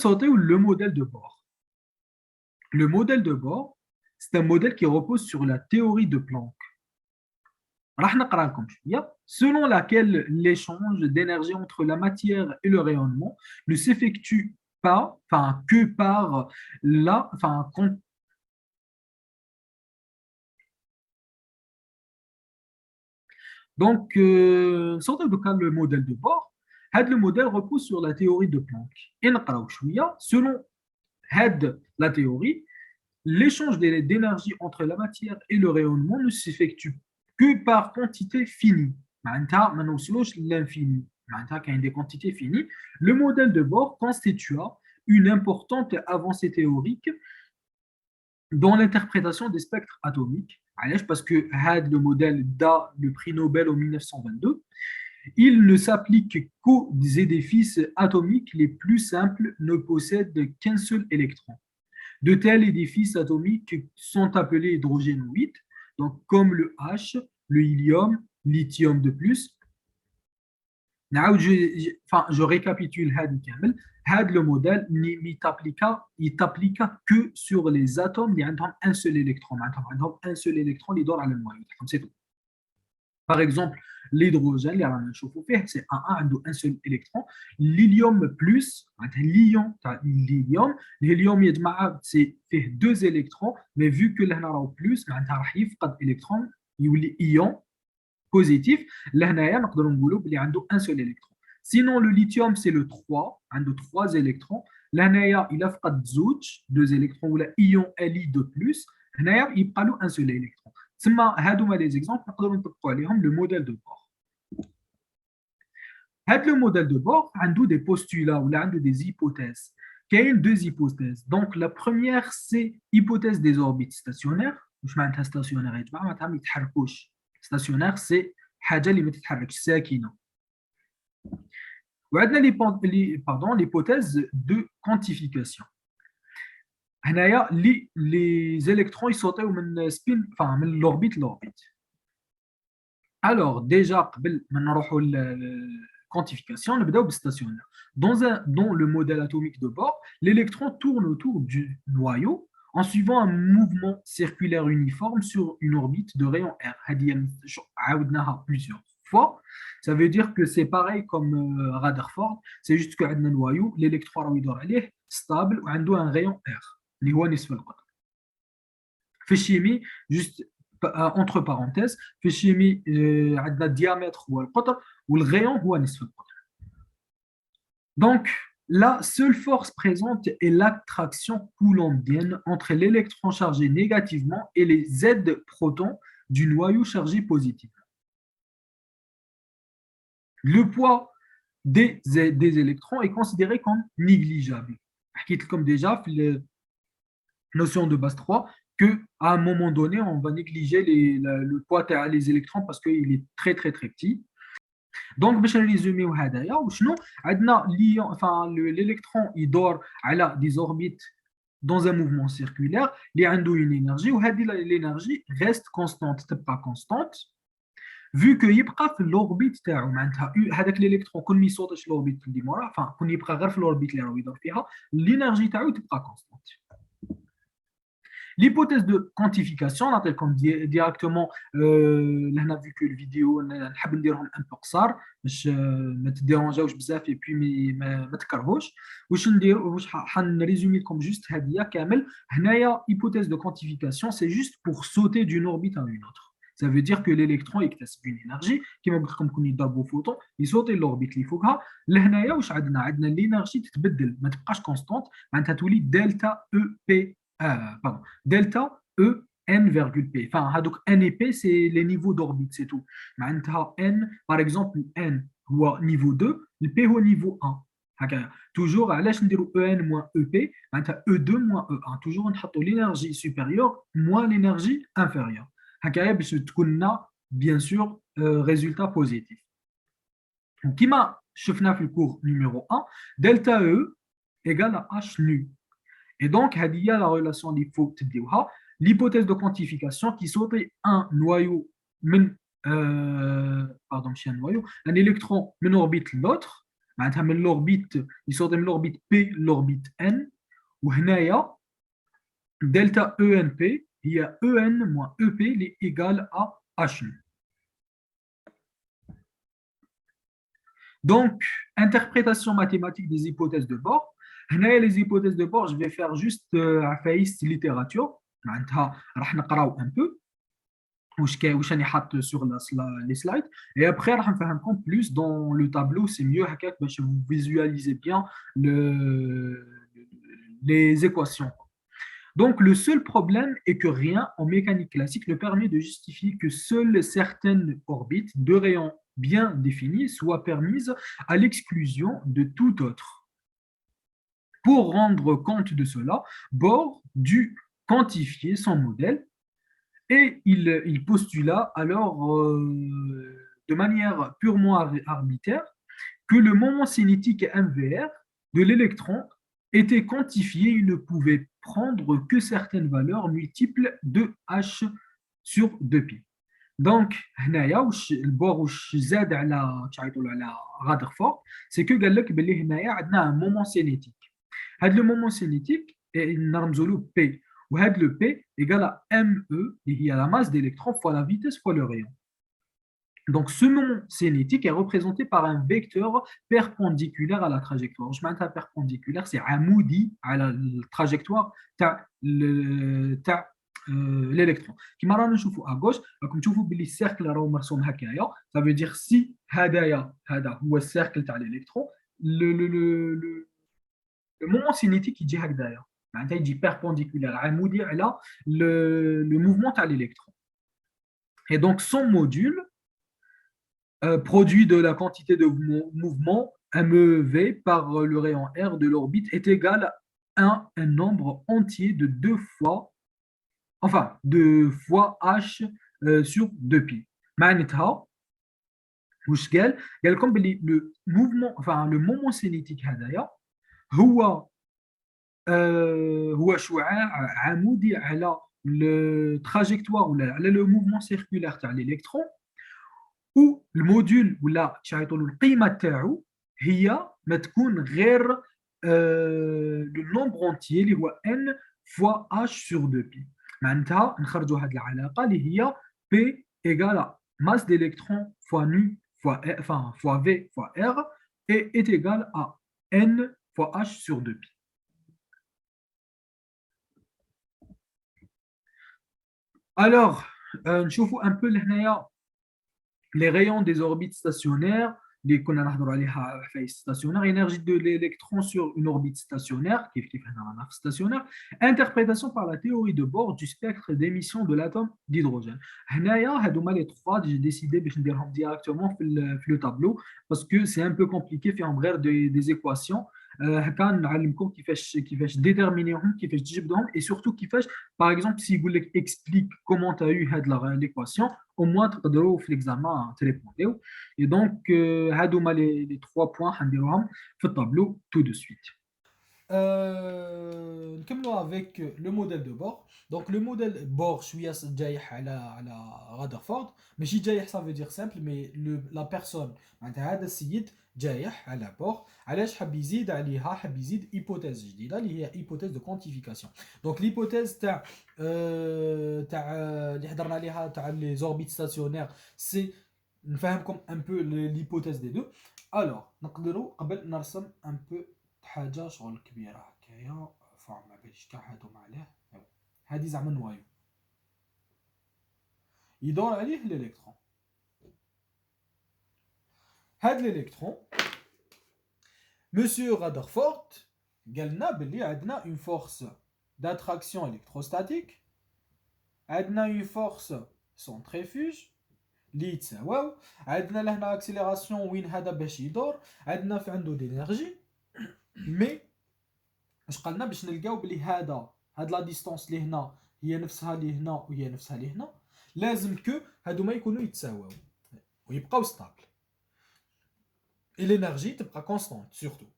sauter le modèle de bord. Le modèle de bord, c'est un modèle qui repose sur la théorie de Planck. راح نقرأ لكم شوية. Selon laquelle l'échange d'énergie entre la matière et le rayonnement ne s'effectue pas, enfin, que par la, enfin, donc, sortez de cas le modèle de bord. Le modèle repose sur la théorie de Planck. Et نقرأ شوية. Selon la théorie, l'échange d'énergie entre la matière et le rayonnement ne s'effectue que par quantité finie. معناتها ما نوصلوش l'infini. معناتها كاين des quantités finies. Le modèle de bord constitua une importante avancée théorique dans l'interprétation des spectres atomiques. Parce que le modèle da le prix Nobel en 1922, il ne s'applique qu'aux édifices atomiques les plus simples ne possèdent qu'un seul électron. De tels édifices atomiques sont appelés hydrogénoïdes, donc comme le H, le hélium, lithium de plus. Enfin, je récapitule le modèle il t'applique que sur les atomes qui ont un seul électron. Un seul électron qui dort à le noyau. C'est tout. Par exemple, l'hydrogène, c'est un seul électron. L'hélium plus, l'hélium, c'est fait deux électrons, mais vu que l'on a plus, il y a électron, il y a ion positif, l'hélium, il y a un seul électron. Sinon, le lithium, c'est le 3, un de trois électrons. L'hélium, il a deux électrons, ou l'ion Li de plus, l'hélium, il y a un seul électron. هادو les exemples نقدروا نطبقوا عليهم le modèle de bord. Le modèle de bord a des postulats ou des hypothèses. Il y a deux hypothèses. Donc la première c'est hypothèse des orbites stationnaires. مش معناتها stationnaire يا جماعه معناتها ما يتحركوش. Stationnaire c'est حاجه اللي ما تتحركش ساكنه. وعندنا l'hypothèse de quantification. هنايا les électrons ils sautaient من spin enfin من l'orbite l'orbite. Alors, déjà, قبل ما نروحوا quantification, نبداو بالstationnaire. Dans le modèle atomique de bord, l'électron tourne autour du noyau en suivant un mouvement circulaire uniforme sur une orbite de rayon R. عاودناها plusieurs fois. Ça veut dire que c'est pareil comme Rutherford, c'est juste que le noyau, l'électron راهو يدور عليه stable وعنده un rayon R اللي هو نصف القطر. في الشيمي juste entre parenthèses في الشيمي عندنا الديامتر هو القطر والغيون هو نصف القطر. Donc la seule force présente est l'attraction coulombienne entre l'électron chargé négativement et les Z protons du noyau chargé positivement. Le poids des électrons est considéré comme négligeable. Comme déjà la notion de base 3 qu'à un moment donné, on va négliger le poids des électrons parce qu'il est très, très, très petit. Donc, je vais résumer l'électron il dort à des orbites dans un mouvement circulaire, il y a une énergie, ou l'énergie reste constante, pas constante, vu qu'il y a l'orbite, l'électron, quand il saute sur l'orbite, enfin, quand il y a l'orbite, l'énergie est pas constante. L'hypothèse de quantification, on appelle comme directement, là on a vu que le vidéo, on a un peu قصار باش ما تديرونجاوش بزاف et puis ما تكرهوش. واش ندير واش حنريزومي لكم جوست هذه كامل. هنايا hypothèse de quantification, c'est juste pour sauter d'une orbite à une autre. Ça veut dire que l'électron يكتسب une énergie كما قلت لكم كون يضربوا فوتون يسوتي لوربيت اللي فوقها. لهنايا واش عندنا لينيرجي تتبدل ما تبقاش كونستانت معناتها تولي دلتا او بي pardon, delta E n virgule P. Enfin, N et P, c'est les niveaux d'orbite, c'est tout. N, par exemple, N ou niveau 2, le P au niveau 1. Toujours, à l'âge de EN moins EP, E2 moins E1. Toujours, on a l'énergie supérieure moins l'énergie inférieure. Bien sûr, résultat positif. Donc, qui m'a chauffé le cours numéro 1, delta E égale à H nu. Et donc, il y a la relation l'hypothèse de quantification qui sautait un noyau, pardon, un noyau, un électron, une orbite l'autre, معناتها من l'orbite يصوت من l'orbite P l'orbite N وهنايا delta ENP هي EN moins EP اللي égale à H. Donc, interprétation mathématique des hypothèses de bord. Les hypothèses de bord, je vais faire juste faïs littérature. معناتها راح نقراو un peu واش راني حاط sur les slides et après راح نفهمكم plus dans le tableau, c'est mieux هكاك باش vous visualisez bien les équations. Donc, le seul problème est que rien en mécanique classique ne permet de justifier que seules certaines orbites de rayons bien définies soient permises à l'exclusion de tout autre. Pour rendre compte de cela, Bohr dut quantifier son modèle et il postula alors de manière purement arbitraire que le moment cinétique MVR de l'électron était quantifié, il ne pouvait prendre que certaines valeurs multiples de H sur 2π. Donc, هنايا البور واش زاد على تعيطوا على غادرفورد سي كو قال لك باللي هنايا عندنا ان مومون سينيتيك. هذا لو مومون سينيتيك نرمزوا له بي وهذا لو بي ايغال ام او اللي هي لا ماس d'électrons fois la vitesse fois le rayon. Donc, ce moment cinétique est représenté par un vecteur perpendiculaire à la trajectoire. Je m'entends perpendiculaire, c'est amoudi à la trajectoire de l'électron. Qui m'a rendu à gauche, comme tu vois, le cercle ça veut dire si hadaya, hada, ou le cercle de l'électron, le moment cinétique il dit hadaya. Il dit perpendiculaire, amoudi à le mouvement de l'électron. Et donc, son module produit de la quantité de mouvement MEV par le rayon R de l'orbite est égal à un nombre entier de 2 fois H sur 2π. معناتها واش قال لكم بلي le moment cinétique هذايا هو شعاع عمودي على التراجكتوار ولا على le mouvement circulaire تاع l'électron و الموديول ولا تعيطوا له القيمه تاعو هي ما تكون غير لو نومبر اونتيي اللي هو ان فوا اش سور 2 بي. معناتها نخرجوا هذه العلاقه اللي هي بي ايغال masse d'électrons fois nu fois v fois r et est égal à n fois h sur 2 pi. Alors, نشوفوا un peu هنايا les rayons des orbites stationnaires, les stationnaires, énergie de l'électron sur une orbite stationnaire, stationnaire, interprétation par la théorie de Bohr du spectre d'émission de l'atome d'hydrogène. Les trois, j'ai décidé de les dire directement le tableau parce que c'est un peu compliqué de faire des équations. كنعلمكم كيفاش ديتيرمينيهم كيفاش تجبدهم et surtout كيفاش par exemple si vous explique comment tu as eu l'équation au moins تقدروا في l'examen تريبونديو et donc هادوما les 3 points حنديروهم في الطابلو tout de suite. نكملوا avec le modèle de Bohr. Donc le modèle Bohr شويه جايح على غادرفورد ماشي جايح ça veut dire simple mais la personne معناتها هذا السيد جايح على بور علاش حب يزيد عليها حب يزيد هيبوثيز جديده اللي هي هيبوثيز دو كوانتيفيكاسيون. دونك ليبوثيز تاع اللي حضرنا عليها تاع لي زوربيت ستاسيونير سي نفهمكم ان بو ليبوثيز دي دو. الوغ نقدروا قبل نرسم ان بو حاجه شغل كبيره هكايا فورم ما باليش كاع هادو عليه هادي زعما نوايو يدور عليه الالكترون. هاد الالكترون Monsieur Rutherford قالنا بلي عندنا une force d'attraction électrostatique, عندنا une force centrifuge اللي يتساواو، عندنا لهنا accélération وين هذا باش يدور، عندنا في عنده d'énergie. مي اش قالنا باش نلقاو بلي هاد لا ديستونس اللي هنا هي نفسها اللي هنا وهي نفسها اللي هنا، لازم كو هادو ما يكونوا يتساواو ويبقاو ستابل. et l'énergie تبقى constante surtout.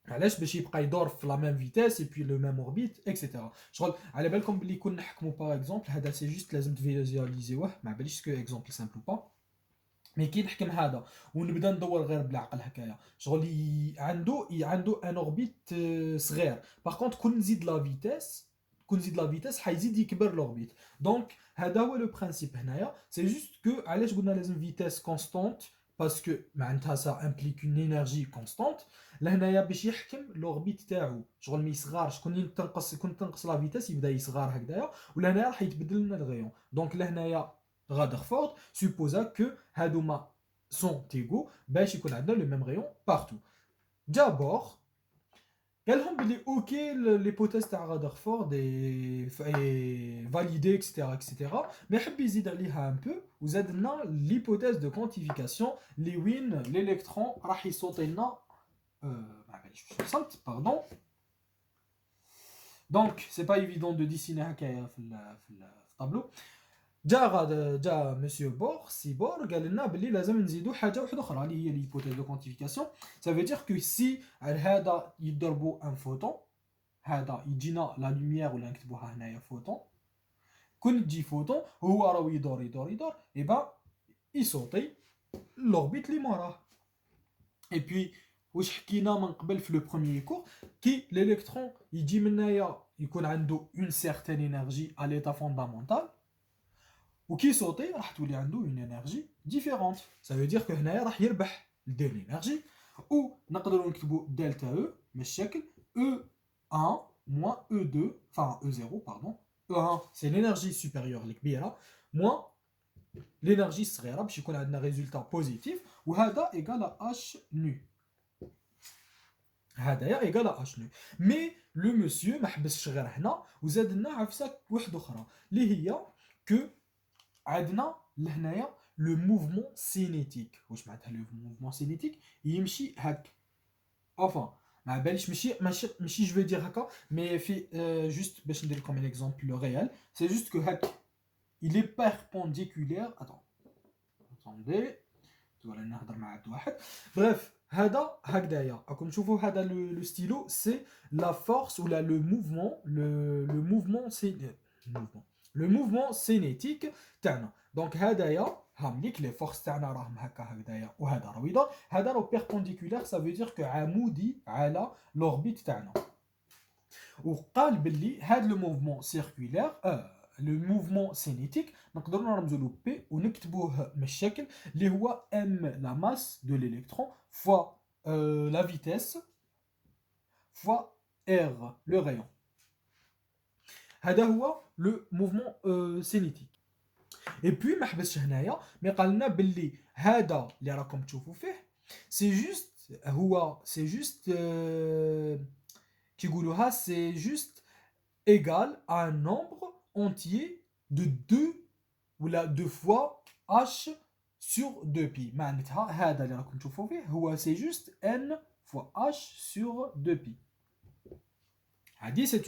علاش باش يبقى يدور في لا ميم فيتاس اي بي لو ميم اوربيت اكسيتيرا. شغل على بالكم بلي كون نحكموا باغ اكزومبل هذا سي جوست لازم تفيزواليزيوه ما باليش سكو اكزومبل سامبل با. مي كي نحكم هذا ونبدا ندور غير بالعقل هكايا شغل عنده ان اوربيت صغير باغ كونط كون نزيد لا فيتاس حيزيد يكبر الاوربيت دونك هذا هو لو برانسيپ هنايا سي جوست كو علاش قلنا لازم فيتاس كونستانت باسكو معناتها سا امبليك اون انرجي كونستانت لهنايا باش يحكم الاوربيت تاعو شغل ما يصغرش كون تنقص لا فيتاس يبدا يصغر هكذايا ولهنايا راح يتبدل لنا الغيون دونك لهنايا Rutherford supposa que هادوما sont égaux باش يكون عندنا le même rayon partout. D'abord قال لهم بلي اوكي l'hypothèse تاع Rutherford est validée etc mais حب يزيد عليها un peu وزاد لنا l'hypothèse de quantification اللي وين l'électron راح يصوتي لنا معليش باش وصلت pardon. Donc c'est pas évident de dessiner هكايا في الطابلو. جا مسيو بور سيبور قال لنا باللي لازم نزيدوا حاجه واحده اخرى اللي هي ليبوتيز دو كونتيفيكاسيون سا فو دير كو سي على هذا يضربوا ان فوتون هذا يجينا لا لوميير ولا نكتبوها هنايا فوتون كون تجي فوتون هو راه يدور اي با يصوتي لوربيت اللي موراه اي بي واش حكينا من قبل في لو بروميير كور كي الالكترون يجي من هنايا يكون عنده اون سيغتين انرجي ا ليتا فوندامونتال وكي صوتي راح تولي عنده اون انرجي ديفيرونت سا فو دير كو هنايا راح يربح دير لينيرجي و نقدروا نكتبوا دلتا او من الشكل او 1 موان او 2 enfin او 0 باردون او 1 سي لينيرجي سوبيريور الكبيره موان لينيرجي الصغيره باش يكون عندنا ريزولتا بوزيتيف وهذا ايغال اش نو هذايا ايغال اش نو مي لو مسيو ما حبسش غير هنا وزاد لنا عفسه واحده اخرى اللي هي كو عندنا لهنايا لو موفمون سينيتيك واش معناتها لو موفمون سينيتيك يمشي هك enfin ما باليش ماشي جو دير هكا مي في جوست باش ندير لكم ان اكزومبل ريال سي جوست كو هك il est perpendiculaire attendez ولا نهضر مع عبد واحد بريف هذا هكذايا راكم تشوفوا هذا لو ستيلو سي لا فورس ولا لو موفمون لو موفمون سي لو موفمون سينيتيك تاعنا دونك هذايا هامليك لي فورس تاعنا راهم هكذايا وهذا راه يدور هذا راه بيربونديكولار سا فو دير كو عمودي على لوربيت تاعنا وقال باللي هذا لو موفمون سيركولير لو موفمون سينيتيك نقدروا نرمزوا له بي ونكتبوه من الشكل اللي هو ام لا ماس دو ليليكترون فوا لا فيتيس فوا ار لو رايون هذا هو لو موفمون سينيتيك اي بوي ما حبسش هنايا مي قال لنا باللي هذا اللي راكم تشوفوا فيه سي جوست هو سي جوست كيقولوها سي جوست égal à un nombre entier de 2 ولا 2 fois h sur 2 pi معناتها هذا اللي راكم تشوفوا فيه هو سي جوست n fois h sur 2 pi هذه سي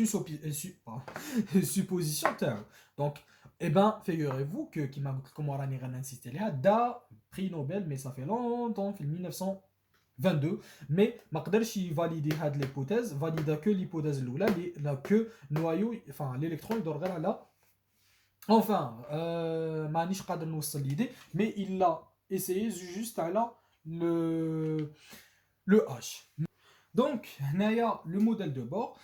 une supposition تاعو دونك eh ben figurez-vous que كيما قلت لكم راني غننسيستي عليها دا prix Nobel mais ça fait longtemps في 1922 مي ما قدرش يفاليدي هاد ليبوتيز فاليدا كو ليبوتيز الاولى اللي كو نوايو enfin الالكترون يدور غير على enfin مانيش قادر نوصل ليدي مي il a essayé juste على le H دونك هنايا لو موديل دو بور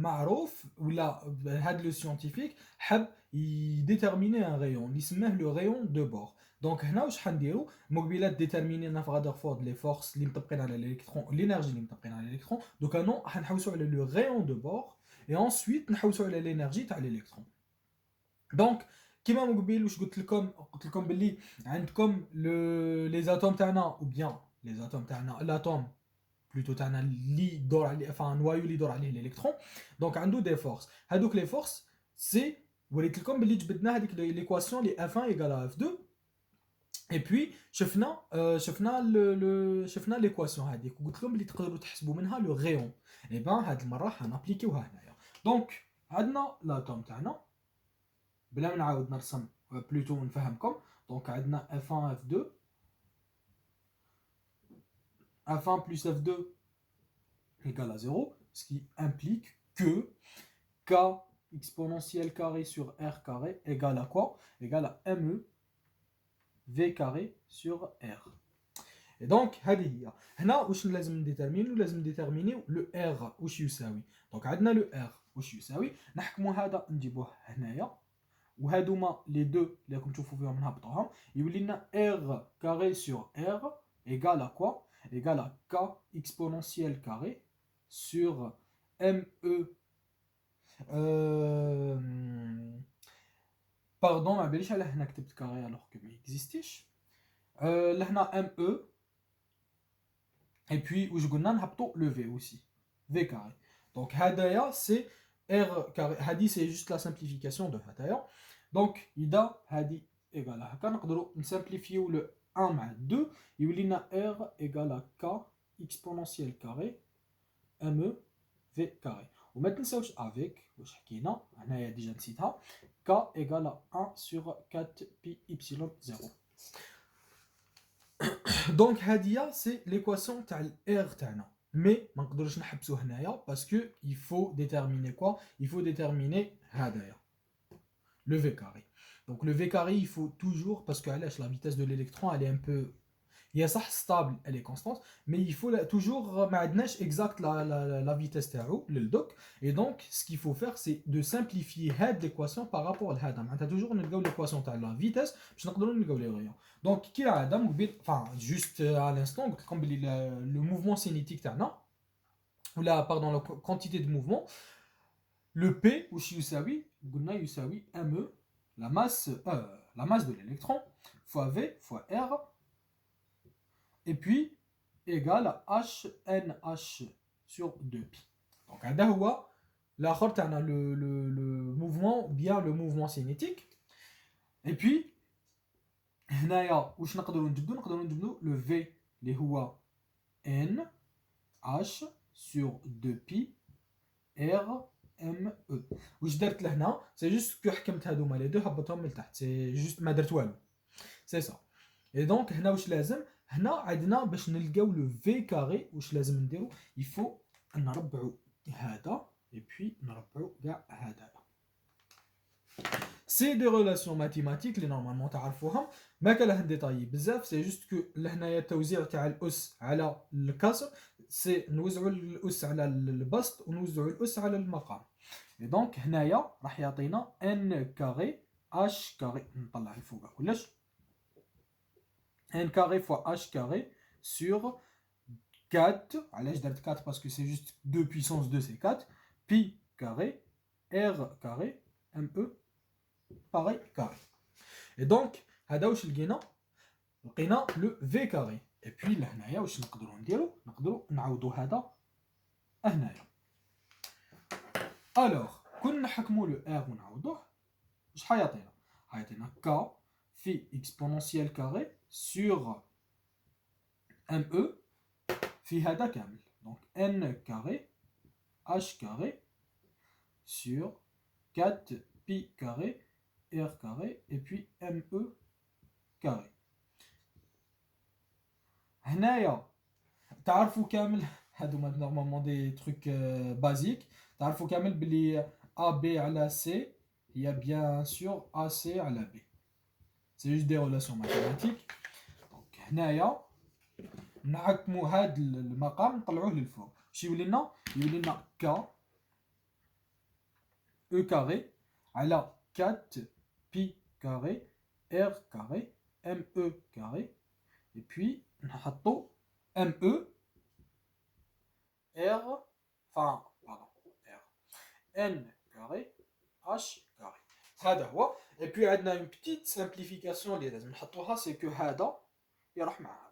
معروف ولا هاد لو سيانتيفيك حب يديتيرميني ان رايون اللي سماه لو رايون دو بور دونك هنا واش حنديرو مقبيلات ديتيرمينينا في غادرفورد لي فورس اللي مطبقين على الالكترون لينيرجي اللي مطبقين على الالكترون دوكا نو حنحوسو على لو رايون دو بور اي انسويت نحوسو على لينيرجي تاع الالكترون دونك كيما مقبيل واش قلت لكم باللي عندكم لي زاتوم تاعنا او بيان لي زاتوم تاعنا لاتوم plutôt تاعنا اللي يدور عليه enfin نوايو اللي يدور عليه الالكترون دونك عنده دي فورس هذوك لي فورس سي وريت لكم باللي جبدنا هذيك ليكواسيون لي F1 égale à F2 et puis شفنا ليكواسيون هذيك وقلت لكم باللي تقدروا تحسبوا منها لو غيون اي بان هاد المره حنابليكيوها هنايا دونك عندنا لاتوم تاعنا بلا ما نعاود نرسم بلوتو نفهمكم دونك عندنا F1 F2 F1 plus F2 égale à 0, ce qui implique que K exponentielle carré sur R carré égale à quoi? Égale à ME V carré sur R. Et donc, هذه هي. هنا واش لازم نديترمينيو؟ لازم نديترمينيو لو R واش يساوي. دونك عندنا لو R واش يساوي، نحكموا هذا نجيبوه هنايا، وهادوما لي دو اللي راكم تشوفوا فيهم نهبطوهم، يولي لنا R carré sur R égale à quoi? Égale à K exponentielle carré sur ME. Pardon, ما باليش على هنا كتبت كاري alors que ما existيش. لهنا ME. Et puis, où je gagne, le V aussi. V carré. Donc, hadaya, c'est R carré. Hadi, c'est juste la simplification de hadaya. Donc, ida, hadi, égale à K. On simplifie le 1 à 2. Il y a R égale à K exponentielle carré. ME, V carré. On met avec, on a déjà dit K égale à 1 sur 4 pi epsilon 0. Donc, Hadia, c'est l'équation de R تاعنا. Mais, on ne peut pas نحبسو parce qu'il faut déterminer quoi? Il faut déterminer Hadaya, le V carré. Donc, le V carré, il faut toujours, parce que la vitesse de l'électron, elle est un peu... Il y a ça stable, elle est constante, mais il faut toujours exact la vitesse تاعو للدوك. Et donc, ce qu'il faut faire, c'est de simplifier l'équation par rapport à l'hada. On a toujours l'équation de la vitesse, je n'ai les rayons. Donc, qui a adam, enfin, juste à l'instant, comme le mouvement cinétique تاعنا, ou la, pardon, la quantité de mouvement, le P, ou yusawi, قلنا yusawi ME, la masse de l'électron, fois V, fois R, et puis égale à HNH sur 2pi. Donc, le mouvement, bien le mouvement cinétique. Et puis, le V, les N, H sur 2pi, R, M, E. C'est juste que les deux, c'est juste c'est ça. Et donc, هنا عندنا باش نلقاو لو في كاري واش لازم نديرو؟ يفو نربعو هذا اي بوي نربعو كاع هذا. سي دي ريلاسيون ماتيماتيك اللي نورمالمون تعرفوهم، ما كان لها ديتاي بزاف، سي جوست كو لهنايا التوزيع تاع الاس على الكسر، سي نوزعوا الاس على البسط ونوزعوا الاس على المقام. اي دونك هنايا راح يعطينا ان كاري اش كاري، نطلع الفوق كلش n carré fois h carré sur 4, allez je donne 4 parce que c'est juste 2 puissance 2 c'est 4, pi carré, r carré, me pareil carré. Et donc, هذا واش لقينا؟ لقينا le v carré. Et puis لهنايا واش نقدروا نديروا؟ نقدروا نعوضوا هذا هنايا. Alors, كون نحكموا le r ونعوضوه، واش حيعطينا؟ حيعطينا k في exponentielle carré sur ME في هذا كامل. Donc n carré h carré sur 4 pi carré r carré et puis ME carré. هنايا تعرفوا كامل هادو normalement des trucs basiques. تعرفوا كامل بلي AB على C هي bien sûr AC على B. C'est juste des relations mathématiques. Donc هنايا نحكموا هذا المقام نطلعوه للفوق. شي يولي لنا ك E carré على 4 pi carré R carré ME carré et puis نحطوا ME R enfin pardon R N carré H carré. هذا هو. Et puis عندنا une petite simplification اللي لازم نحطوها، c'est que هذا يروح مع هذا.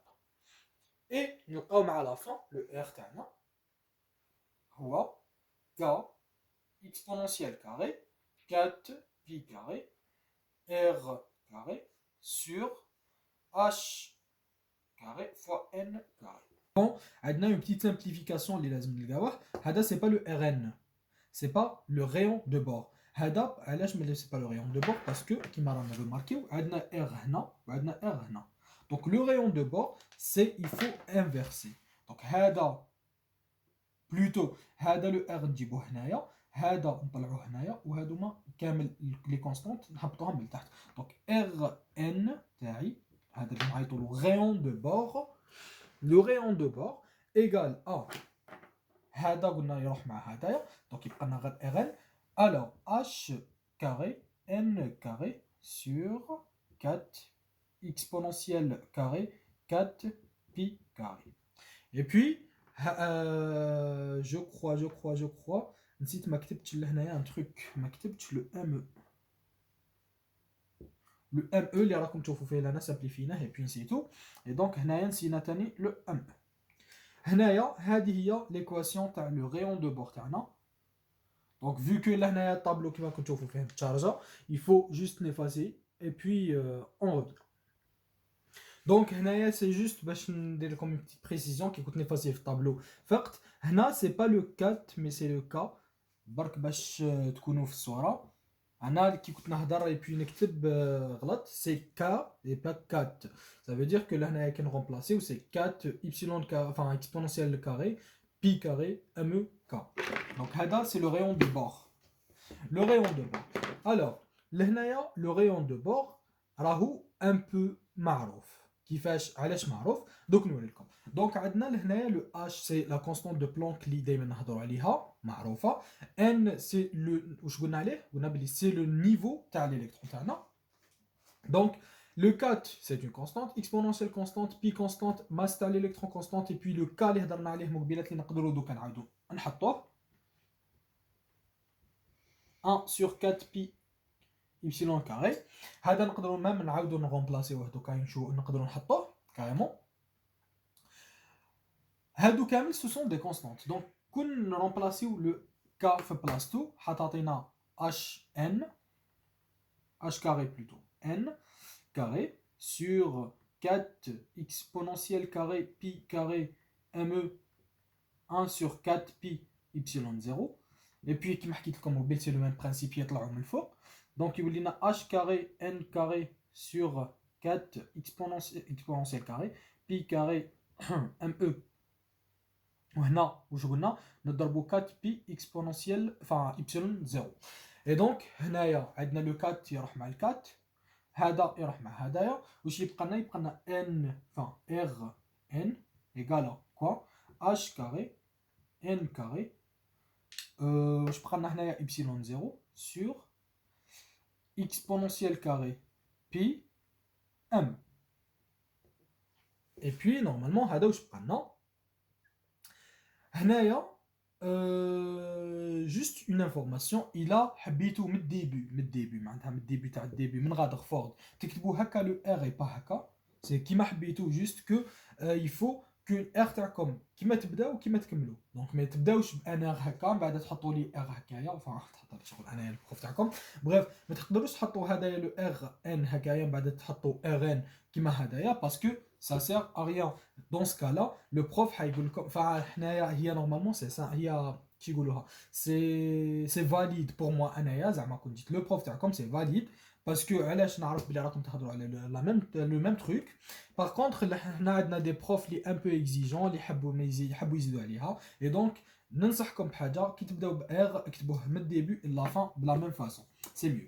Et نلقاو مع la fin le R تاعنا هو K exponentielle carré 4 pi carré R carré sur H carré fois N carré. Bon, عندنا une petite simplification اللي لازم نلقاوه. هذا c'est pas le Rn, c'est pas le rayon de bord. هذا علاش ما c'est pas le rayon de bord parce que كيما رانا remarqué عندنا R هنا وعندنا R هنا. Donc le rayon de bord c'est il faut inverser. Donc هذا plutôt هذا le R نجيبوه هنايا، هذا نطلعوه هنايا، وهذوما كامل لي كونستانت نحطوهم من تحت. Donc R N تاعي le rayon de bord. Le rayon de bord égale à donc il prend Rn. Alors h carré n carré sur 4 exponentielle carré 4 pi carré. Et puis je crois نسيت ما كتبتش لهنايا un truc ما كتبتش le ME. Le ME اللي راكم تشوفوا فيه لنا سامبليفيناه et puis نسيتو. Et donc هنايا نسينا تاني le ME. هنايا هذه هي l'équation تاع le rayon de bord تاعنا. Donc vu que لهنايا الطابلو كيما راكم تشوفوا فيه متشارجا, il faut juste n'effacer et puis on revient. Donc هنايا c'est juste باش ندير لكم une petite précision qui كنت نفاسي في الطابلو فقط. هنا c'est pas le 4 mais c'est le K برك باش تكونوا في الصوره. انا كي كنت نهضر et puis نكتب غلط c'est K et pas 4. Ça veut dire que لهنايا كي نغومبلاسي و c'est 4 y enfin exponentielle carré pi carré me k. Donc هذا c'est le rayon de bord. Le rayon de bord. Alors لهنايا le rayon de bord راهو un peu معروف. كيفاش علاش معروف دوك نوري لكم. دونك عندنا لهنايا لو h سي لا كونستانت دو بلانك اللي دائما نهضروا عليها معروفه. n سي لو واش قلنا عليه قلنا بلي سي لو نيفو تاع الالكترون تاعنا. دونك le 4 c'est une constante exponentielle constante pi constante masse تاع الالكترون constante et puis le k اللي هضرنا عليه مقبلات اللي نقدروا دوكا نعاودوا نحطوه 1 sur 4 pi y carré. هذا نقدروا ميم نعاودوا نغومبلاسيوه دوكا نقدروا نحطوه كاريمون. هادو كامل سو سون دي كونستانت. دونك كون نرومبلاسيو لو كا في بلاصتو حتعطينا اش ان h carré plutôt n carré sur 4 exponentielle carré pi carré me 1 sur 4 pi y0. Et puis كيما حكيت لكم قبل سي لو ميم برانسيپ يطلعوا من الفوق. دونك يولي لنا h carré n carré sur 4 exponentielle carré pi carré me. وهنا واش قلنا نضربوا 4 بي اكسبونونسيال enfin y0. et donc هنايا عندنا لو 4 يروح مع ال 4 هذا يروح مع هذايا واش يبقى لنا n enfin r n égale quoi h carré n carré واش بقى لنا هنايا y0 sur exponentielle carré pi m. et puis normalement هذا واش بقى لنا هنايا juste une information il a حبيتو من الديبي معناتها من الديبي تاع الديبي من غادرفورد تكتبوا هكا لو ار اي با هكا سي كيما حبيتو جوست كو il faut que ار تاعكم كيما تبداو كيما تكملوا. دونك ما تبداوش بان ار هكا من بعد تحطوا لي ار هكايا enfin تحطوا شغل انايا البروف تاعكم بريف ما تقدروش تحطوا هذايا لو ار ان هكايا من بعد تحطوا ار ان كيما هذايا باسكو ça sert à rien. Dans ce cas-là, le prof هي normalement c'est ça هي كي يقولوها c'est valide pour moi انايا زعما كون جيت لو بروف تاعكم c'est valide باسكو علاش نعرف بلي راكم تهضروا على لو ميم تروك. باغ كونطخ حنا عندنا دي بروف اللي ان بو اكزيجون اللي يحبوا يزيدوا عليها اي دونك ننصحكم بحاجه كي تبداو بار اكتبوه من الديبي لا فان بلا ميم فاصون سي ميو.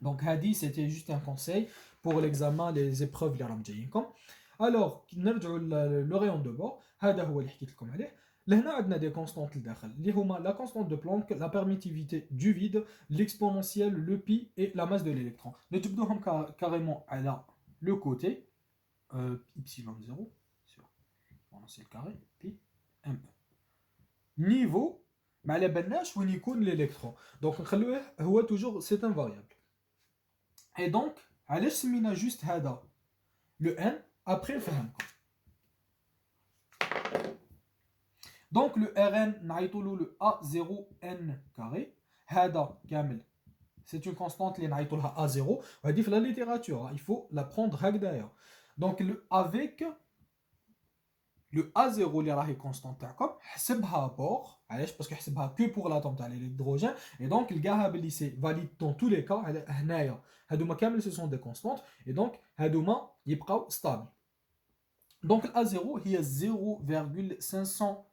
دونك هادي سيتي جوست ان كونساي pour l'examen les épreuves اللي راهم جايينكم. alors نرجعوا لو rayon de bord هذا هو اللي حكيت لكم عليه. لهنا عندنا دي كونستانت لداخل اللي هما لا كونستانت دو بلانك لا بيرميتيفيتي دو فيد l'exponentielle le pi et la masse de l'électron. نجبدوهم carrément على لو كوتي y0 sur exponentielle carré pi m. niveau ما على بالناش وين يكون l'électron دونك نخلوه هو toujours c'est un variable. et donc علاش سمينا جوست هذا لو ان ابري نفهمكم. دونك لو ار ان نعيطوا له لو ا 0 ان كاري هذا كامل سي اون كونستانت اللي نعيطوا لها ا 0 وهذه في لا ليتيراتور il faut la prendre هكذايا. دونك لو افيك لو ا 0 اللي راهي كونستانت تاعكم حسبها بور علاش باسكو حسبها كو بور لاتوم تاع الهيدروجين اي دونك لقاها بلي سي فاليد دون تو لي كا. هنايا هادوما كامل سو سون دي كونستانت اي دونك هادوما يبقاو ستابل. دونك ا 0 هي 0,529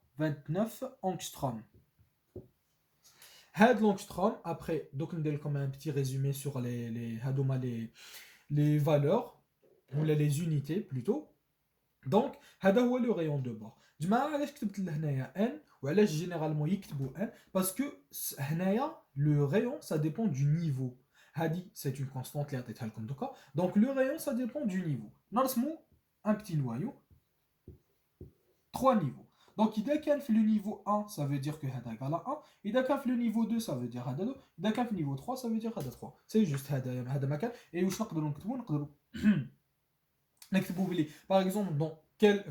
angstrom. هاد l'angstrom après donc ندير لكم un petit résumé sur les هادوما les valeurs ou les unités plutôt. Donc, هذا هو le rayon de bord. جماعة علاش كتبت لهنايا n وعلاش généralement يكتبوا n parce que هنايا le rayon ça dépend du niveau. هذه c'est une constante اللي عطيتها لكم دوكا. Donc le rayon ça dépend du niveau. نرسموا un petit noyau, trois niveaux. Donc إذا كان في le niveau 1 ça veut dire que هذا égal à 1. إذا كان في le niveau 2 ça veut dire هذا 2. إذا كان في le niveau 3 ça veut dire هذا 3. C'est juste هذا مكان. Et واش نقدروا نكتبوا نكتبوا بلي par exemple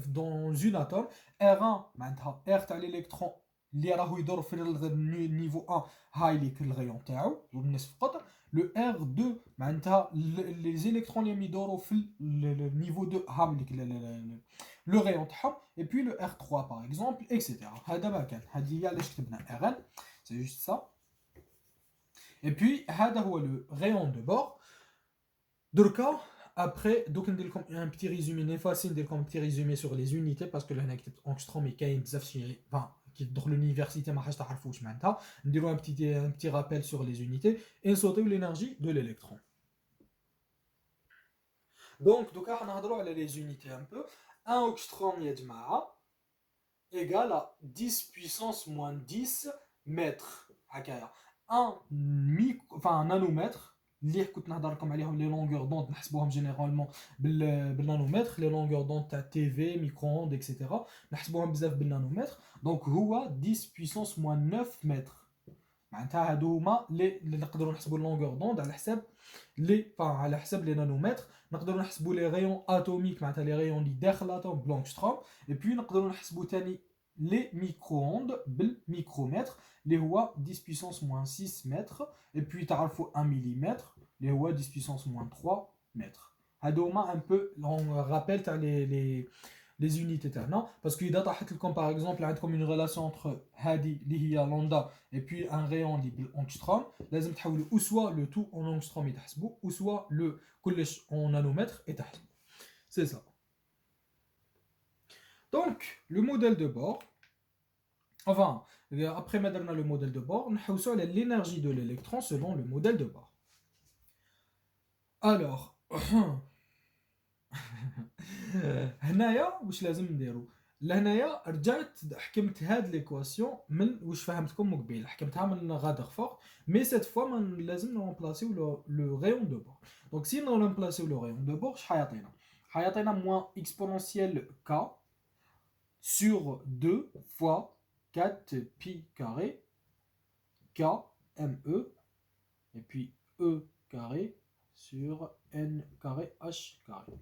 dans une atome R1 معناتها R تاع l'électron اللي راهو يدور في النيفو 1 هاي ليك الغيون تاعو بالنسبه فقط لو R2 معناتها لي زيليكترون اللي يدوروا في النيفو 2 هاهم ليك لو غيون تاعهم et puis le R3 par exemple etc. هذا ما كان هذه هي علاش كتبنا Rn c'est juste ça. Et puis هذا هو le rayon de bord. دركا après donc ندير لكم un petit résumé نفاسي ندير لكم un petit résumé sur les unités parce que هنا كتبت angstrom mais كاين بزاف شي كي تدخل l'université ما حاش تعرفوش معناتها نديروا un petit rappel sur les unités et نصوتيو l'énergie de l'électron. Donc دوكا حنهضروا على les unités un peu. Un angstrom يا جماعه égal à 10 puissance moins 10 mètres هكايا. Un nanomètre اللي كنت نهضر لكم عليهم لي لونغور دوند نحسبوهم جينيرالمون بالنانومتر لي لونغور دوند تاع تي في ميكرووند اكسيتيرا نحسبوهم بزاف بالنانومتر دونك هو 10 بويسونس موان 9 متر معناتها هادو هما اللي نقدروا نحسبوا اللونغور دوند على حساب على حساب لي نانومتر نقدروا نحسبوا لي غيون اتوميك معناتها لي غيون اللي داخل الاتوم بلونغستروم اي بي نقدروا نحسبوا ثاني les micro-ondes بالميكرومتر اللي هو 10 puissance moins 6 mètres et puis تعرفوا 1 mm اللي هو 10 puissance moins 3 mètres. هادو هما un peu on rappelle تاع les unités تاعنا parce que اذا طاحت لكم par exemple عندكم une relation entre هذه اللي هي lambda et puis un rayon اللي بالانغستروم لازم تحولوا ou soit le tout en angstrom يتحسبوا ou soit le كلش en nanomètre يتحسبوا. C'est ça. Donc, le modèle de bord, enfin, après maintenant le modèle de bord, on a l'énergie de l'électron selon le modèle de bord. Alors, هنايا واش لازم نديرو لهنايا رجعت حكمت هاد ليكواسيون من واش فهمتكم قبيل حكمتها من غادرفورد مي سيت فوا من لازم نرمبلاسيو لو ريون دو بور دونك سي نرمبلاسيو لو ريون دو بور حيعطينا موان اكسبونونسيال k sur 2 fois 4 pi carré k me et puis e carré sur n carré h carré.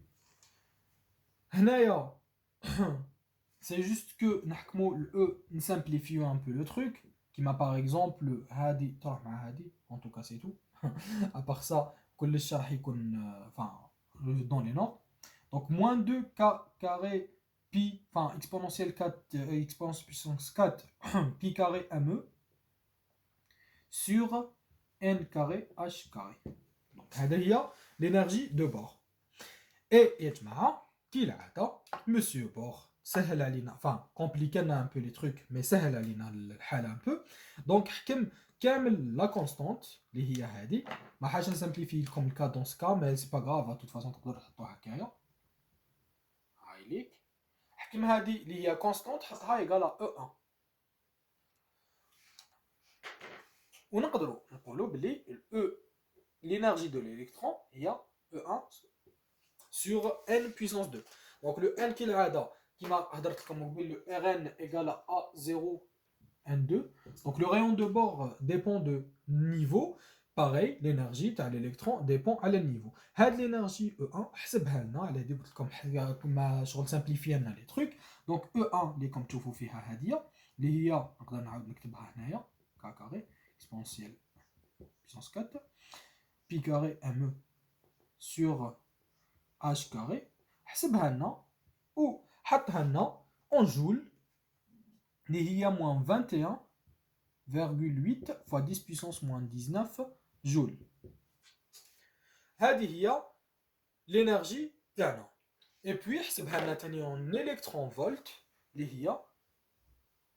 هنايا c'est juste que نحكموا le e simplifions un peu le truc qui m'a par exemple هادي تروح مع هادي en tout cas c'est tout à part ça كلش راح يكون enfin dans les normes donc moins 2 k carré pi, enfin exponentielle 4, exponentielle puissance 4, pi carré me sur n carré h carré. Donc, هذه l'énergie de bord. Et يا جماعة كالعادة monsieur بور سهل علينا enfin compliqué un peu les trucs mais سهل علينا الحال un peu. Donc حكم كامل la constante اللي هي هذه ما حاجة نسامبليفي لكم الكا dans ce cas mais c'est pas grave de toute façon تقدروا تحطوها هكايا هاي ليك حكم هذه اللي هي كونستانت حطها ايغال E1 ونقدروا نقولوا بلي l'énergie de l'électron هي E1 sur n puissance 2 donc le n كالعاده كيما هضرت لكم قبل le Rn égale à A0 N2 donc le rayon de bord dépend de niveau pareil l'énergie تاع l'électron dépend على النيفو هاد l'énergie E1 حسبها لنا على هذه قلت لكم كما شغل سامبليفي لنا لي تروك دونك E1 اللي راكم تشوفوا فيها هذه اللي هي نقدر نعاود نكتبها هنايا k carré exponentielle puissance 4 pi carré me sur h carré حسبها لنا وحطها لنا en joule اللي هي moins 21,8 fois 10 puissance moins 19 جول هذه هي l'énergie تاعنا et puis حسبها لنا ثاني en électron volt اللي هي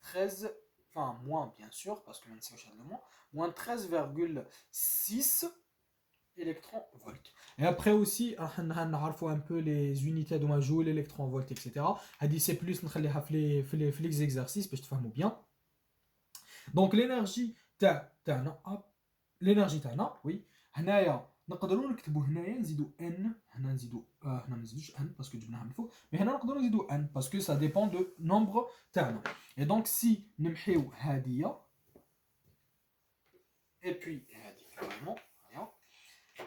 13 enfin moins bien sûr parce que ما نساوش هذا moins 13,6 électron-volt. Et après aussi, on a un peu les unités de joule, électron-volt, etc. C'est plus les exercices, pour que tu bien. Donc l'énergie تاعنا l'énergie تاعنا oui هنايا نقدروا نكتبوا هنايا نزيدوا n هنا نزيدوا هنا ما نزيدوش n parce que جبناها من فوق mais هنا نقدروا نزيدوا n parce que ça dépend de nombre تاعنا et donc si نمحيو هاديه et puis هادي carrément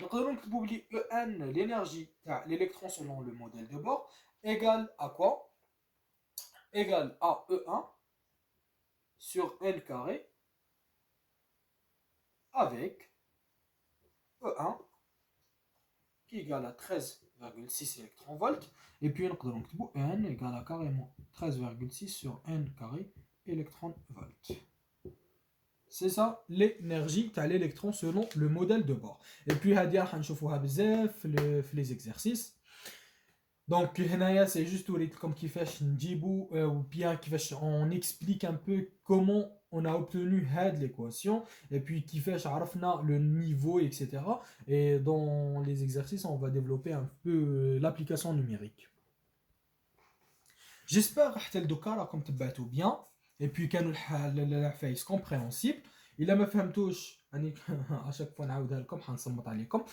نقدروا نكتبوا بلي en l'énergie تاع l'électron selon le modèle de Bohr égale à quoi égale à E1 sur n carré avec E1 qui est égal à 13,6 électronvolts. Et puis, on a N égale à carrément 13,6 sur N carré électronvolts. C'est ça l'énergie de l'électron selon le modèle de Bohr. Et puis, on va voir les exercices. Donc, c'est juste comme qui fait ou bien on explique un peu comment on a obtenu l'équation et puis qui fait le niveau, etc. Et dans les exercices, on va développer un peu l'application numérique. J'espère que le docteur comme tu bien et puis que le fait compréhensible. Il a ما فهمتوش اني à chaque fois نعاودها لكم حنصمت عليكم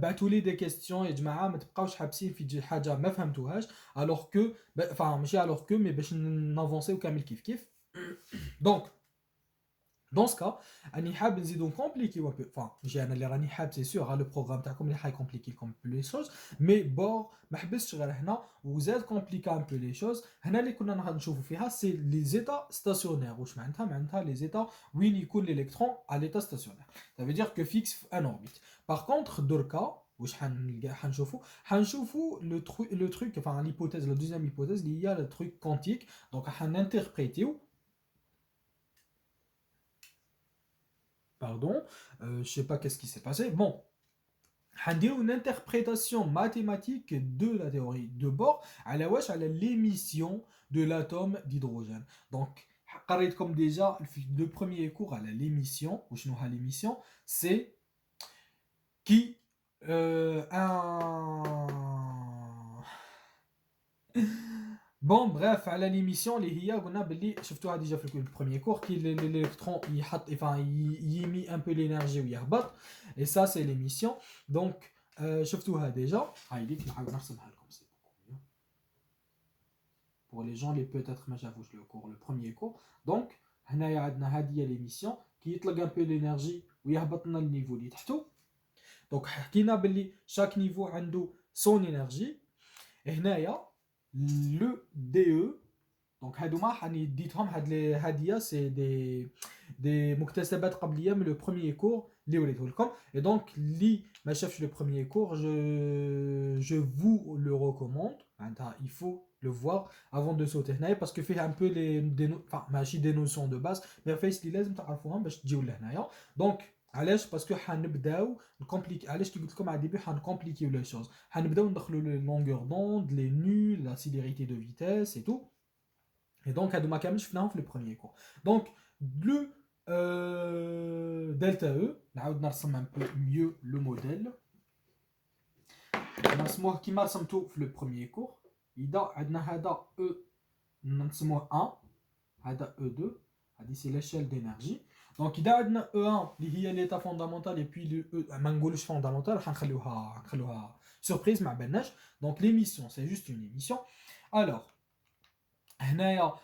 بعثوا لي دي كيستيون يا جماعه ما تبقاوش حابسين في حاجه ما فهمتوهاش alors que enfin ماشي alors que mais باش نافونسيو كامل كيف donc dans ce cas, on حاب نزيدو compliquer un peu. Enfin, j'ai انا اللي راني حاب c'est sûr, le programme تاعكم اللي حي compliquer comme les choses, mais bon, ما حبستش غير هنا وزاد compliquer un peu les choses. هنا اللي كنا نشوفوا فيها c'est les états stationnaires. واش معناتها les états وين يكون l'électron à l'état stationnaire. Ça veut dire que fixe en orbite. Par contre, دركا واش حنشوفوا le truc enfin l'hypothèse la deuxième hypothèse il y a le truc quantique. Donc حنinterpréter pardon, je sais pas qu'est-ce qui s'est passé. Bon, on dit une interprétation mathématique de la théorie de Bohr à l'émission de l'atome d'hydrogène. Donc, comme déjà le premier cours à l'émission, ou chez nous à l'émission, c'est qui Bon, bref, à l'émission, les IA, on a déjà fait le premier cours, qui l'électron, il émet un peu l'énergie ou il rabat. Et ça, c'est l'émission. Donc, déjà. Pour les gens, les peut-être, mais j'avoue, le premier cours. Donc, on a l'émission, qui est un peu l'énergie ou il rabat le niveau. Donc, chaque niveau a son énergie. Et le DE donc c'est des مكتسبات قبلية من le premier cours et donc ma chef le premier cours je vous le recommande il faut le voir avant de sauter parce que fait un peu des notions de base mais fait اللي لازم تعرفوهم باش تجيو لهنايا donc علاش باسكو حنبداو نكومبليكي علاش كي قلت لكم على الديبي حنكومبليكيو لي شوز حنبداو ندخلوا لي لونغور دوند لي نو لا célérité de vitesse et tout et donc هادو ما كاملش شفناهم في لو بروميير كور دونك لو دلتا او نعاود نرسم ان بو ميو لو موديل نرسموه كيما رسمتو في لو بروميير كور اذا عندنا هذا او نسموه 1 هذا او 2 هذه سي ليشيل دينيرجي Donc, il y a E1 qui est l'état fondamental et puis le E fondamental. Surprise, donc l'émission, c'est juste une émission. Alors, il a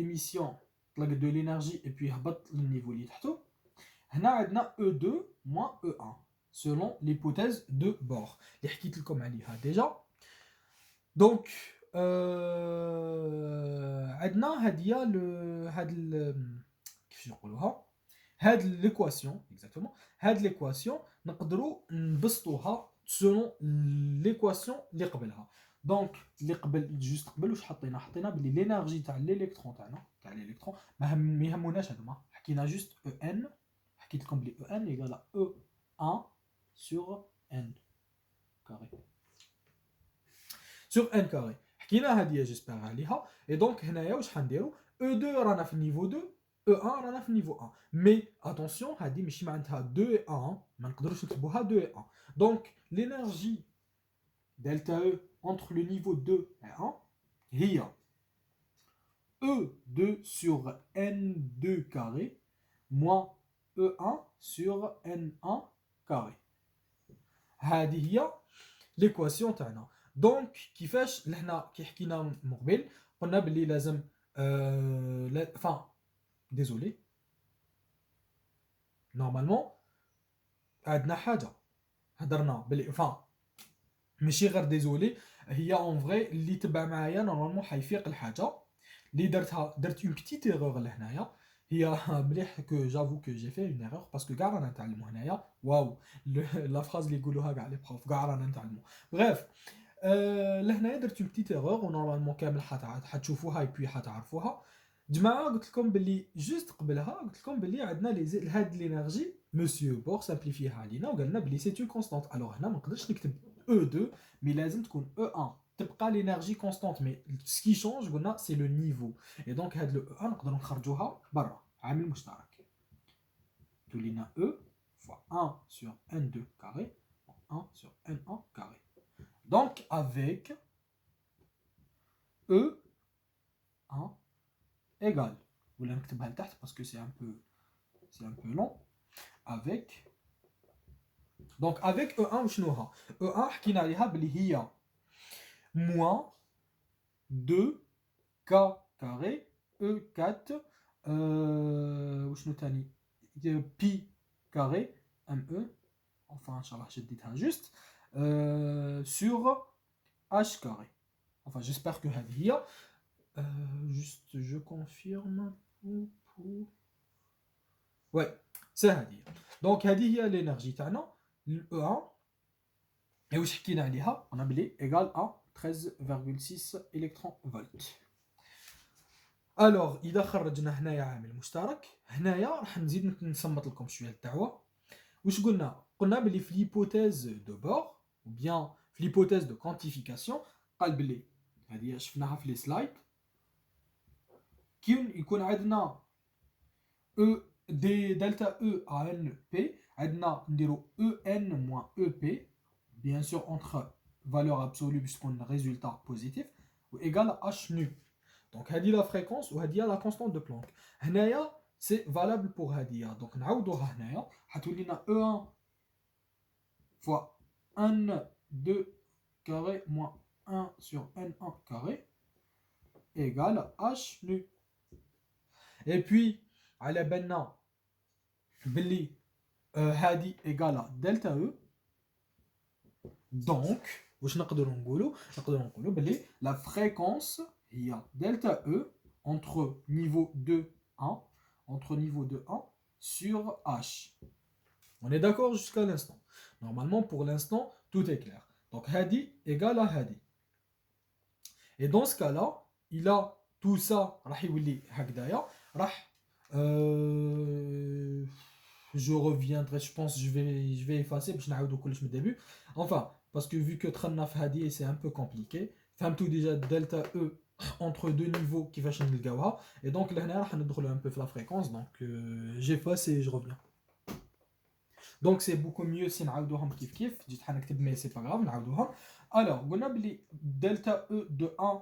émission de l'énergie et puis le niveau de il a E2 moins E1 selon l'hypothèse de Bohr. Déjà. Donc, عندنا كيفاش نقولوها هاد l'équation exactement هاد l'équation نقدروا نبسطوها selon l'équation اللي قبلها دونك اللي قبل جوست قبل واش حطينا بلي لينيرجي تاع الالكترون تاع الالكترون ما يهموناش هذوما حكينا جوست ان حكيت لكم بلي ان ايغال او 1 sur n carré sur n carré حكينا هذه جيسبر عليها et donc هنايا واش حنديروا E2 رانا في النيفو 2 E1 رانا في niveau 1. Mais attention, هذه ماشي معناتها 2 et 1, ما نقدروش نكتبوها 2 et 1. Donc l'énergie delta E entre le niveau 2 et 1 هي E2 sur N2 carré moins E1 sur N1 carré. هذه هي l'équation تاعنا. دونك كيفاش لهنا كي حكينا من قبل قلنا باللي لازم enfin désolé normalement عندنا حاجه هضرنا باللي enfin ماشي غير ديزولي هي اون فري اللي تبع معايا نورمالمون حيفيق الحاجه اللي درت اون بتيت ايرور لهنايا هي مليح كو جافو كو جي في اون ايرور باسكو كاع رانا نتعلموا هنايا واو لا فراز اللي يقولوها كاع لي بروف كاع رانا نتعلموا بريف لهنايا درت اون بتيت ايرور ونورمالمون كامل حتشوفوها اي بي حتعرفوها جماعه قلت لكم باللي جوست قبلها قلت لكم باللي عندنا لي هاد لينيرجي مسيو بور سامبليفيها علينا وقال لنا باللي سي اون كونستانت الوغ هنا ما نقدرش نكتب E2 mais لازم تكون E1 تبقى l'énergie constante mais ce qui change قلنا c'est le niveau et donc هاد le E1 نقدروا نخرجوها برا عامل مشترك تولينا E fois 1 sur N2 carré 1 sur N1 carré donc avec E1 égale ولا نكتبها لتحت parce que c'est un peu long avec donc avec E1 وشنوها E1 حكينا عليها بلي هي moins 2k carré E4 وشنو تاني pi carré ME enfin ان شاء الله شديتها juste sur h carré enfin j'espère que هذه هي juste je confirme ouais c'est هذه donc هذه هي l'énergie تاعنا E1 et واش حكينا عليها on a بلي égal à 13,6 électron-volts. الوغ اذا خرجنا هنايا عامل مشترك هنايا راح نزيد نصمت لكم شويه الدعوه واش قلنا بلي في ليبوتيز دو بور او بيان في ليبوتيز دو كوانتيفيكاسيون قال بلي هذه شفناها في لي سلايد كي يكون عندنا او دي دلتا او ان بي عندنا نديرو او ان موان او بي بيان سور اونتر valeur absolue puisqu'on a un résultat positif ou égal à h nu. Donc هذه la fréquence ou هذه la constante de Planck. هنايا c'est valable pour هذه. Donc نعوضوها هنايا حتولي لنا E1 fois N2 carré moins 1 sur N1 carré égale à h nu. Et puis على بالنا باللي هذه égale à delta E. Donc واش نقدروا نقولوا باللي la fréquence هي delta E entre niveau 2 1 entre niveau 2 1 sur H. On est d'accord jusqu'à l'instant. Normalement pour l'instant tout est clair. Donc hadi égale à hadi. Et dans ce cas-là, il a tout ça راح يولي هكذايا راح je reviendrai, je pense je vais effacer باش نعاودو كلش من الدébut. Enfin parce que vu que تخلنا في هذه c'est un peu compliqué فهمتوا déjà delta E entre deux niveaux كيفاش نلقاوها et donc لهنا راح ندخلوا un peu في la fréquence donc j'efface et je reviens donc c'est beaucoup mieux si نعاودوهم كيف جيت حنكتب mais c'est pas grave نعاودوهم alors قلنا بلي delta E de 1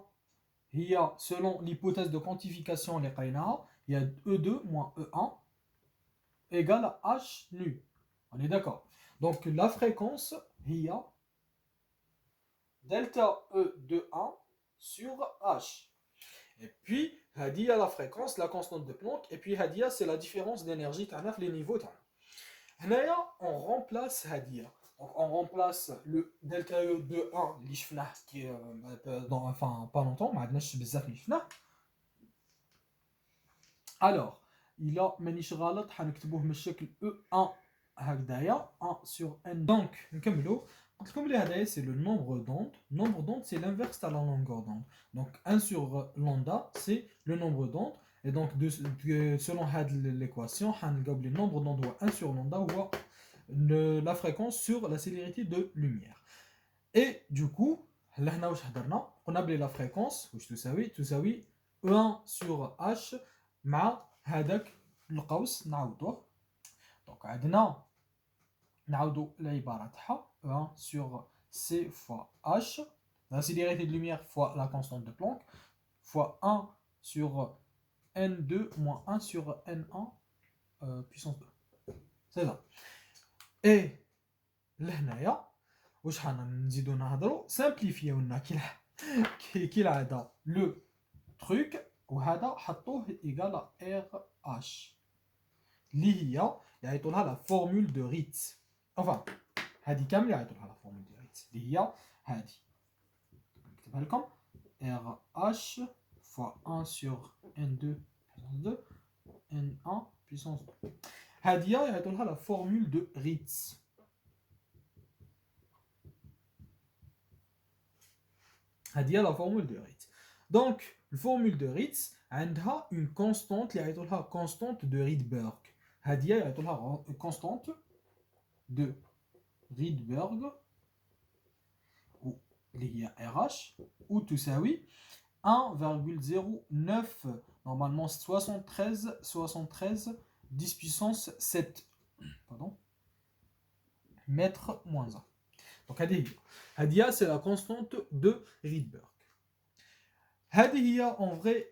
هي selon l'hypothèse de quantification اللي قريناها هي E2 moins E1 égale à h nu on est d'accord donc la fréquence هي delta E de 1 sur H. Et puis, Hadia la fréquence, la constante de Planck, et puis Hadia c'est la différence d'énergie, les niveaux. Là, on remplace Hadia. Donc, on remplace le delta E de 1, l'ishfna, qui est enfin pas longtemps, mais alors, il a manish غلط حنكتبوه من الشكل E1 هكذايا 1 sur N. Donc, نكملوا. Comme les HDS, c'est le nombre d'ondes. Nombre d'ondes, c'est l'inverse de la longueur d'onde. Donc, 1 sur lambda, c'est le nombre d'ondes. Et donc, selon l'équation, le nombre d'ondes ou 1 sur lambda ou la fréquence sur la célérité de lumière. Et du coup, on a appelé la fréquence, tout ça oui, E1 sur H, ma هذاك القوس نعوضوه. دونك عندنا نعوضوا العباره تاعها 1 sur c fois h, la célérité de lumière fois la constante de Planck, fois 1 sur n2 moins 1 sur n1 puissance 2. C'est ça. Et لهنايا واش نزيدو نهضروا سامبليفيو لنا كالعاده لو تروك، وهذا حطوه ايغال ار اش اللي هي يعيطوا لها لا فورمول دو ريتز. enfin هذه كامل يعيطوا لها لا فورمول دو ريتز اللي هي هذه، نكتبها لكم ار اش fois 1 sur n2 puissance 2 n1 puissance 2. هذه يعيطوا لها لا فورمول دو ريتز. هذه la formule de Ritz. Donc, la formule de Ritz عندها une constante اللي يعيطوا لها constante de Rydberg. هذه يعيطوا لها constante de Rydberg اللي هي RH وتساوي 1,09 normalement 73 10 puissance 7 pardon mètre moins 1. Donc هذه c'est la constante de Rydberg. هذه هي en vrai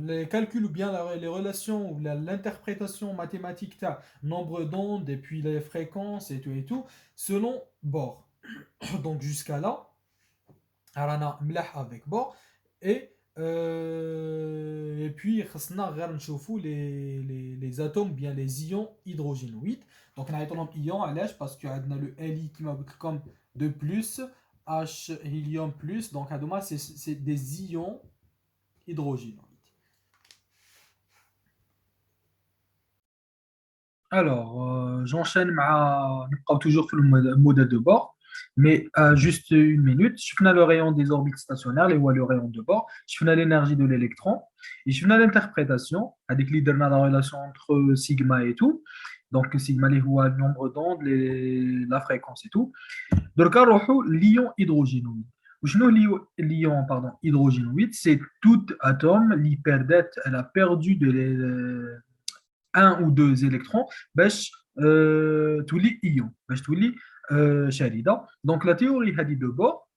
les calculs ou bien les relations ou l'interprétation mathématique de nombre d'ondes et puis les fréquences et tout selon Bohr. Donc jusqu'à là رانا ملاح avec Bohr et puis خصنا غير نشوفوا les atomes bien les ions hydrogénoïdes. Donc نعيطوا لهم ions علاش باسكو عندنا le Li كما قلت لكم de plus H hélium plus, donc هذوما c'est des ions hydrogénoïdes. Alors j'enchaîne مع نبقاو toujours في le modèle de Bohr, mais juste une minute. شفنا le rayon des orbites stationnaires, le rayon de Bohr, شفنا l'énergie de l'électron et شفنا l'interprétation avec اللي درنا la relation entre sigma et tout. Donc sigma اللي هو le nombre d'ondes, la fréquence et tout. Donc نروحوا l'ion hydrogénoïde. وشنو l'ion pardon hydrogénoïde? C'est tout atome qui elle a perdu un ou deux électrons باش تولي ion باش تولي شارده. Donc la théorie de Bohr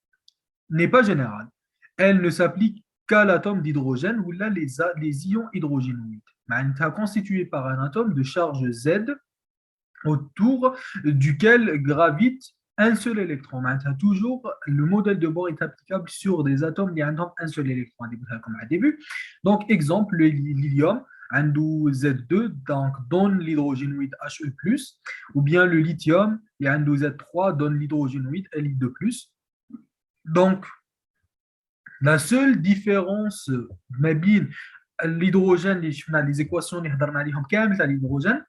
n'est pas générale. Elle ne s'applique qu'à l'atome d'hydrogène ou là les ions hydrogénoïdes. معناتها constitué par un atome de charge Z autour duquel gravite un seul électron. Toujours, le modèle de Bohr est applicable sur des atomes qui ont un seul électron, comme au début. Donc, exemple, l'hélium, Z2, donc donne l'hydrogénoïde He+, ou bien le lithium, Z3, donne l'hydrogénoïde Li2+. Donc, la seule différence, l'hydrogène, les équations, l'hydrogène,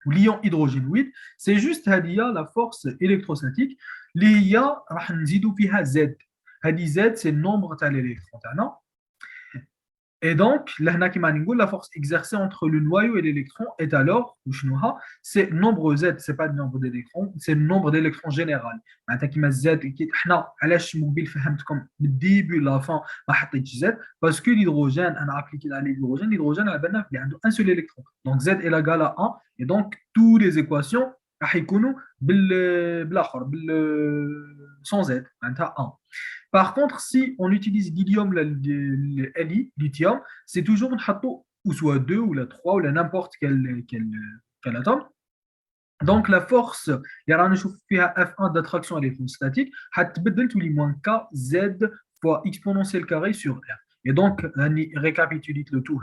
l'ion hydrogénoïde, c'est juste la force électrostatique. L'IA, Z. Z, c'est le nombre de l'électron. Et donc, la force exercée entre le noyau et l'électron est alors, c'est le nombre Z, ce n'est pas le nombre d'électrons, c'est le nombre d'électrons général. Parce que l'hydrogène, on a appliqué l'hydrogène a un seul électron. Donc Z est égal à 1, et donc toutes les équations sans Z, 1. Par contre, si on utilise l'hélium, le Li, lithium, c'est toujours ou soit 2 ou la 3 ou n'importe quel atome. Donc la force, il y a F1 d'attraction électrostatique, tous moins KZ fois exponentielle carré sur R. Et donc, on récapitule le tout.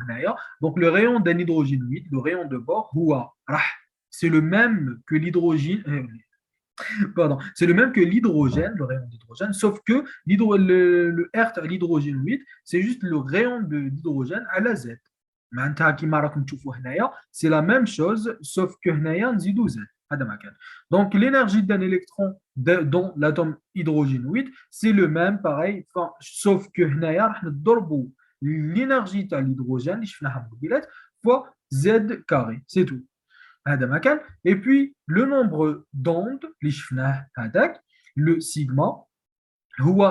Donc le rayon d'un hydrogénoïde, le rayon de Bohr, c'est le même que l'hydrogène. Pardon, c'est le même que l'hydrogène, le rayon d'hydrogène, sauf que le R, l'hydrogénoïde, c'est juste le rayon de l'hydrogène à la Z. C'est la même chose, sauf que Z. Donc l'énergie d'un électron dans l'atome hydrogénoïde, c'est le même, pareil, sauf que l'énergie de l'hydrogène fois Z carré, c'est tout. Et puis, le nombre d'ondes, le sigma,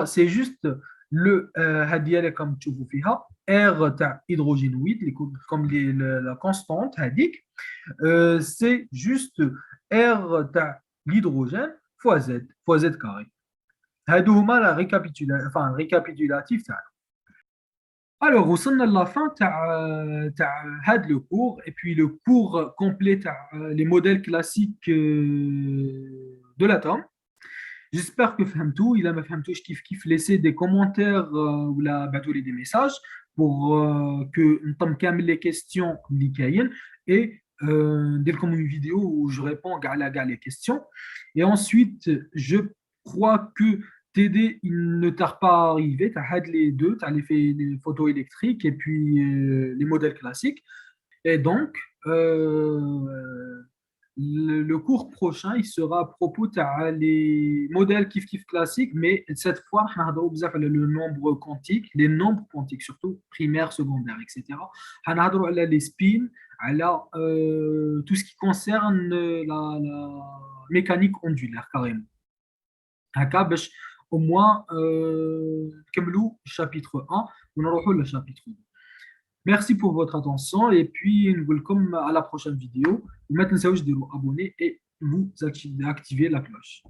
c'est juste le هذه comme تشوفوا فيها R تاع hydrogénoïde comme la constante هذيك c'est juste R تاع l'hydrogène fois Z carré. هادو هما la enfin récapitulatif تاعنا. Alors, وصلنا à la fin تاع هاد le cours et puis le cours complet تاع les modèles classiques de l'atome. J'espère que فهمتوا. إلا ما فهمتوش كيف laisser des commentaires ولا بعثوا لي des messages pour que نطم كامل les questions اللي كاين et ندير لكم une vidéo où je réponds à les questions. Et ensuite, je crois que TD, il ne tarde pas à arriver. Tu as les deux, tu as les photos électriques et puis les modèles classiques. Et donc, le cours prochain, il sera à propos des modèles kif classiques, mais cette fois, on va le nombre quantique, les nombres quantiques, surtout primaire, secondaire, etc. On va les spins, tout ce qui concerne la mécanique ondulaire, carrément. هكا باش au moins نكملوا chapitre 1 ونروحوا le chapitre 2. Merci pour votre attention et puis nous welcome à la prochaine vidéo. Vous mettez un abonné et vous activez la cloche.